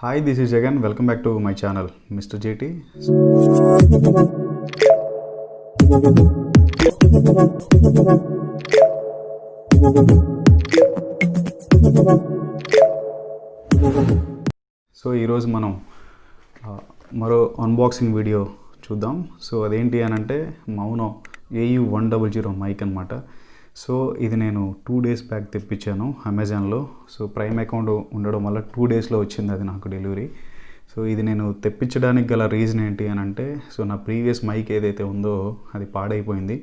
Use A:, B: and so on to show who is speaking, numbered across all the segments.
A: Hi, this is Jagan. Welcome back to my channel, Mr. JT. So ఈరోజు మనం మరో unboxing video చూద్దాం. So అదేంటి అని అంటే మౌనో AU100 మైక్ అనమాట. సో ఇది నేను 2 days బ్యాక్ తెప్పించాను అమెజాన్లో. సో ప్రైమ్ అకౌంట్ ఉండడం వల్ల 2 daysలో వచ్చింది అది నాకు డెలివరీ. సో ఇది నేను తెప్పించడానికి గల రీజన్ ఏంటి అని అంటే, సో నా ప్రీవియస్ మైక్ ఏదైతే ఉందో అది పాడైపోయింది.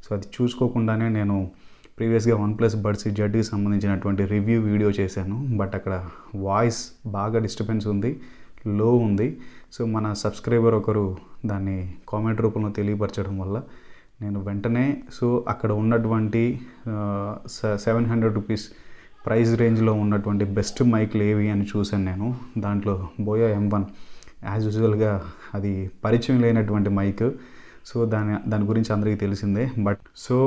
A: సో అది చూసుకోకుండానే నేను ప్రీవియస్గా OnePlus Buds Zకి సంబంధించినటువంటి రివ్యూ వీడియో చేశాను. బట్ అక్కడ వాయిస్ బాగా డిస్టర్బెన్స్ ఉంది, లో ఉంది. సో మన సబ్స్క్రైబర్ ఒకరు దాన్ని కామెంట్ రూపంలో తెలియపరచడం వల్ల నేను వెంటనే సో అక్కడ ఉన్నటువంటి 700 రూపీస్ ప్రైస్ రేంజ్లో ఉన్నటువంటి బెస్ట్ మైక్లు ఏవి అని చూశాను నేను. దాంట్లో బోయా M1 యాజ్ యూజువల్గా అది పరిచయం లేనటువంటి మైక్. సో దాని గురించి అందరికీ తెలిసిందే. బట్ సో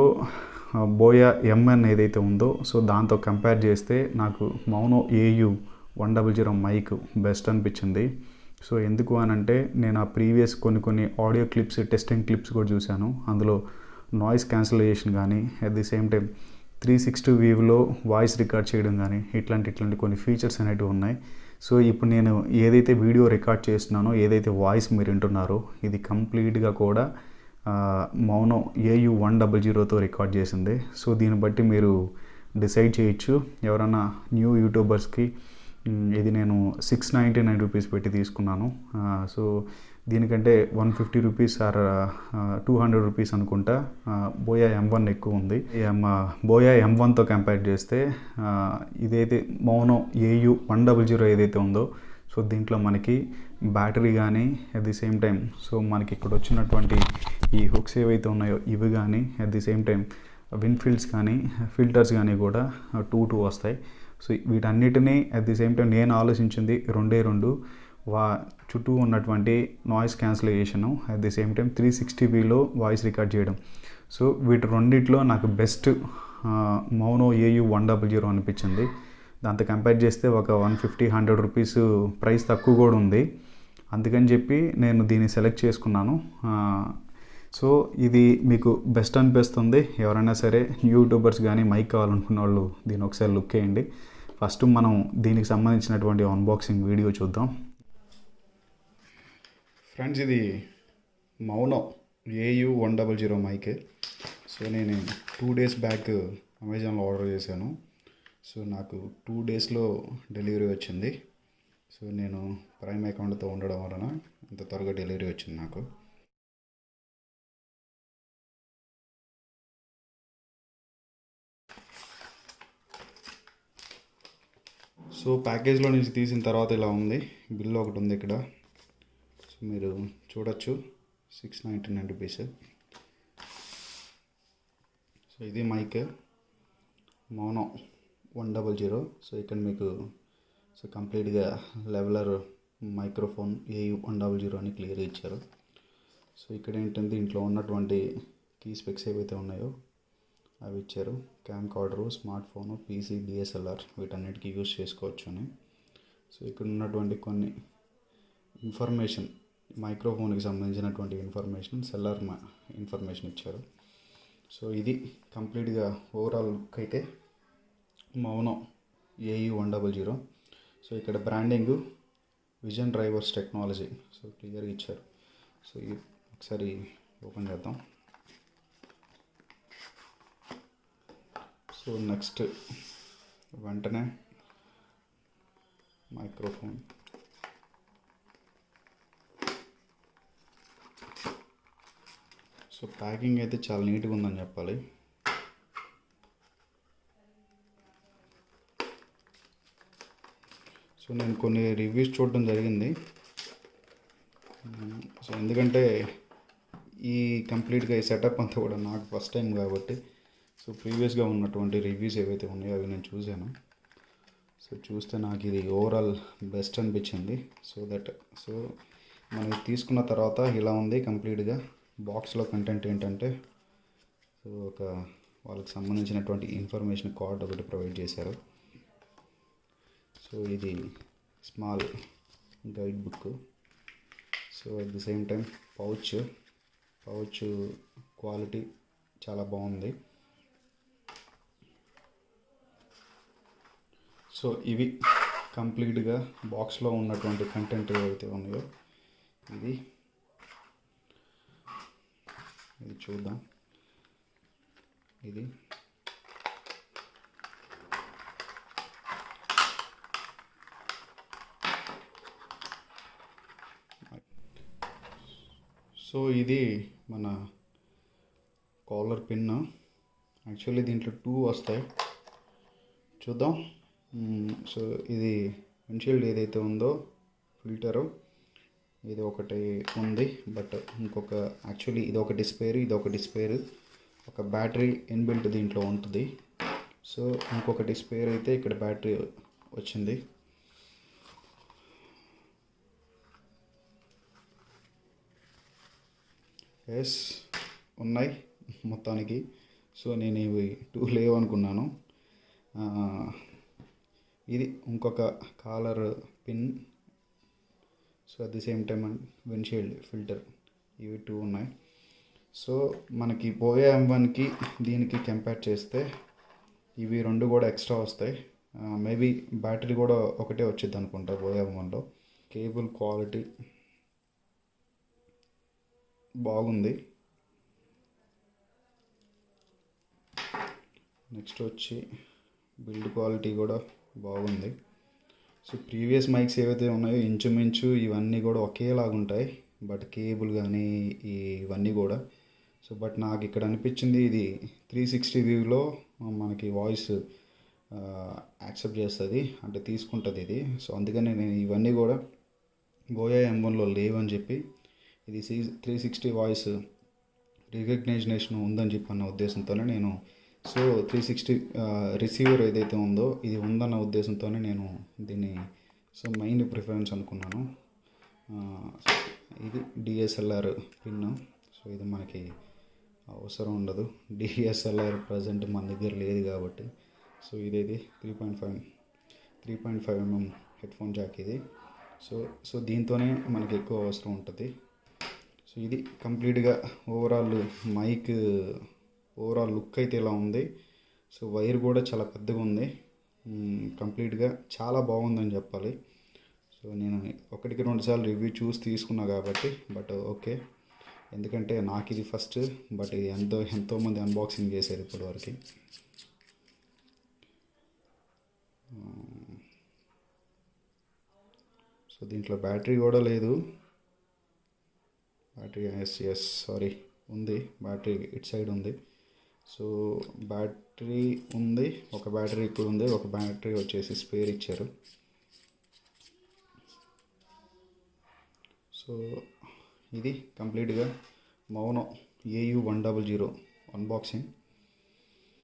A: బోయా M1 ఏదైతే ఉందో సో దాంతో కంపేర్ చేస్తే నాకు మౌనో AU100 మైక్ బెస్ట్ అనిపించింది. సో ఎందుకు అని అంటే నేను ఆ ప్రీవియస్ కొన్ని ఆడియో క్లిప్స్, టెస్టింగ్ క్లిప్స్ కూడా చూశాను. అందులో నాయిస్ క్యాన్సిలేషన్ కానీ, అట్ ది సేమ్ టైం 360 వ్యూలో వాయిస్ రికార్డ్ చేయడం కానీ ఇట్లాంటి కొన్ని ఫీచర్స్ అనేటివి ఉన్నాయి. సో ఇప్పుడు నేను ఏదైతే వీడియో రికార్డ్ చేస్తున్నానో, ఏదైతే వాయిస్ మీరు వింటున్నారో ఇది కంప్లీట్గా కూడా మౌనో AU100తో రికార్డ్ చేసింది. సో దీన్ని బట్టి మీరు డిసైడ్ చేయొచ్చు. ఎవరైనా న్యూ యూట్యూబర్స్కి ఇది నేను 699 రూపీస్ పెట్టి తీసుకున్నాను. సో దీనికంటే 150 రూపీస్ ఆర్ 200 రూపీస్ అనుకుంటా బోయా M1 ఎక్కువ ఉంది. బోయా M1తో కంపేర్ చేస్తే ఇదైతే మౌనో AU100 ఏదైతే ఉందో సో దీంట్లో మనకి బ్యాటరీ కానీ, at the same time so మనకి ఇక్కడ వచ్చినటువంటి ఈ హుక్స్ ఏవైతే ఉన్నాయో ఇవి కానీ, అట్ ది సేమ్ టైం విండ్ఫీల్డ్స్ కానీ, ఫిల్టర్స్ కానీ కూడా 2 వస్తాయి. సో వీటన్నిటినీ అట్ ది సేమ్ టైం నేను ఆలోచించింది రెండే చుట్టూ ఉన్నటువంటి noise cancellation, at the same time 360Vలో వాయిస్ రికార్డ్ చేయడం. సో వీటి రెండిట్లో నాకు బెస్ట్ మౌనో AU100 అనిపించింది. దాంతో కంపేర్ చేస్తే ఒక 150-100 రూపీస్ ప్రైస్ తక్కువ కూడా ఉంది. అందుకని చెప్పి నేను దీన్ని సెలెక్ట్ చేసుకున్నాను. సో ఇది మీకు బెస్ట్ అనిపిస్తుంది. ఎవరైనా సరే యూట్యూబర్స్ కానీ మైక్ కావాలనుకున్న వాళ్ళు దీన్ని ఒకసారి లుక్ వేయండి. ఫస్ట్ మనం దీనికి సంబంధించినటువంటి అన్బాక్సింగ్ వీడియో చూద్దాం. ఫ్రెండ్స్, ఇది మౌనో AU100 మైక్. సో నేను 2 days బ్యాక్ అమెజాన్లో ఆర్డర్ చేశాను. సో నాకు 2 daysలో డెలివరీ వచ్చింది. సో నేను ప్రైమ్ అకౌంట్తో ఉండడం వలన ఇంత త్వరగా డెలివరీ వచ్చింది నాకు. సో ప్యాకేజ్లో నుంచి తీసిన తర్వాత ఇలా ఉంది. బిల్ ఒకటి ఉంది ఇక్కడ. సో మీరు చూడొచ్చు, 699 రూపీస్. సో ఇది మైక్ మౌనో 100. సో ఇక్కడ మీకు సో కంప్లీట్గా లెవెలర్ మైక్రోఫోన్ AU100 అని క్లియర్గా ఇచ్చారు. సో ఇక్కడ ఏంటంటే దీంట్లో ఉన్నటువంటి కీ స్పెక్స్ ఏవైతే ఉన్నాయో అవి ఇచ్చారు. Camcorder, smart phone, PC, DSLR వీటన్నిటికీ యూజ్ చేసుకోవచ్చు అని. సో ఇక్కడ ఉన్నటువంటి కొన్ని ఇన్ఫర్మేషన్, మైక్రోఫోన్కి సంబంధించినటువంటి ఇన్ఫర్మేషన్, సెల్లర్ ఇన్ఫర్మేషన్ ఇచ్చారు. సో ఇది కంప్లీట్గా ఓవరాల్ లుక్ అయితే మౌనో AU100. సో ఇక్కడ branding vision drivers technology so క్లియర్గా ఇచ్చారు. సో ఇది ఒకసారి ఓపెన్ చేద్దాం. సో నెక్స్ట్ వెంటనే మైక్రోఫోన్. సో ప్యాకింగ్ అయితే చాలా నీట్గా ఉందని చెప్పాలి. సో నేను కొన్ని రివ్యూస్ చూడడం జరిగింది. సో ఎందుకంటే ఈ కంప్లీట్గా ఈ సెటప్ అంతా కూడా నాకు ఫస్ట్ టైం కాబట్టి సో ప్రీవియస్గా ఉన్నటువంటి రివ్యూస్ ఏవైతే ఉన్నాయో అవి నేను చూశాను. సో చూస్తే నాకు ఇది ఓవరాల్ బెస్ట్ అనిపించింది. సో మనం తీసుకున్న తర్వాత ఇలా ఉంది కంప్లీట్గా. బాక్స్లో కంటెంట్ ఏంటంటే సో వాళ్ళకి సంబంధించినటువంటి ఇన్ఫర్మేషన్ కార్డ్ ఒకటి ప్రొవైడ్ చేశారు. సో ఇది small guide book. So at the same time pouch quality చాలా బాగుంది. సో ఇవి కంప్లీట్గా బాక్స్లో ఉన్నటువంటి కంటెంట్ ఏవైతే ఉన్నాయో ఇది చూద్దాం. ఇది సో ఇది మన కాలర్ పిన్. యాక్చువల్లీ దీంట్లో 2 వస్తాయి, చూద్దాం. సో ఇది విండ్షీల్డ్ ఏదైతే ఉందో ఫిల్టరు ఇది ఒకటి ఉంది, బట్ యాక్చువల్లీ ఇది ఒకటి స్పేర్, ఒక బ్యాటరీ ఇన్బిల్ట్ దీంట్లో ఉంటుంది. సో ఇంకొకటి స్పేర్ అయితే ఇక్కడ బ్యాటరీ వచ్చింది. ఎస్ ఉన్నాయి మొత్తానికి. సో నేను ఇవి 2 లేవు అనుకున్నాను. ఇది ఇంకొక caller pin. So at the same time windshield filter, ఇవి 2 ఉన్నాయి. సో మనకి బోయా M1కి దీనికి కంపేర్ చేస్తే ఇవి 2 కూడా ఎక్స్ట్రా వస్తాయి. మేబీ బ్యాటరీ కూడా ఒకటే వచ్చింది అనుకుంటా బోయా M1లో. కేబుల్ క్వాలిటీ బాగుంది. నెక్స్ట్ వచ్చి బిల్డ్ క్వాలిటీ కూడా బాగుంది. సో ప్రీవియస్ మైక్స్ ఏవైతే ఉన్నాయో ఇంచుమించు ఇవన్నీ కూడా ఒకేలాగా ఉంటాయి, బట్ కేబుల్ కానీ ఇవన్నీ కూడా. సో బట్ నాకు ఇక్కడ అనిపించింది ఇది 360 వ్యూలో మనకి వాయిస్ యాక్సెప్ట్ చేస్తుంది, అంటే తీసుకుంటుంది ఇది. సో అందుకని నేను ఇవన్నీ కూడా బోయా M1లో లేవని చెప్పి ఇది 360 వాయిస్ రికగ్నైజేషన్ ఉందని చెప్పి అన్న ఉద్దేశంతోనే నేను, సో 360 రిసీవర్ ఏదైతే ఉందో ఇది ఉందన్న ఉద్దేశంతోనే నేను దీన్ని సో మెయిన్ ప్రిఫరెన్స్ అనుకున్నాను. ఇది DSLR పిన్. సో ఇది మనకి అవసరం ఉండదు, DSLR ప్రజెంట్ మన దగ్గర లేదు కాబట్టి. సో ఇదేది 3.5 mm హెడ్ఫోన్ జాక్ ఇది. సో దీంతోనే మనకి ఎక్కువ అవసరం ఉంటుంది. సో ఇది కంప్లీట్గా మైక్ ఓవరాల్ లుక్ అయితే ఇలా ఉంది. సో వైర్ కూడా చాలా పెద్దగా ఉంది, కంప్లీట్గా చాలా బాగుందని చెప్పాలి. సో నేను 1-2 సార్లు రివ్యూ చూసి తీసుకున్నా కాబట్టి, బట్ ఓకే, ఎందుకంటే నాకు ఇది ఫస్ట్, బట్ ఇది ఎంతోమంది అన్బాక్సింగ్ చేశారు ఇప్పటివరకు. సో దీంట్లో బ్యాటరీ కూడా లేదు. బ్యాటరీ సారీ ఉంది, బ్యాటరీ ఇటు సైడ్ ఉంది. సో బ్యాటరీ ఉంది, ఒక బ్యాటరీ ఇప్పుడు ఉంది, ఒక బ్యాటరీ వచ్చేసి స్పేర్ ఇచ్చారు. సో ఇది కంప్లీట్గా మౌనో AU100 అన్బాక్సింగ్.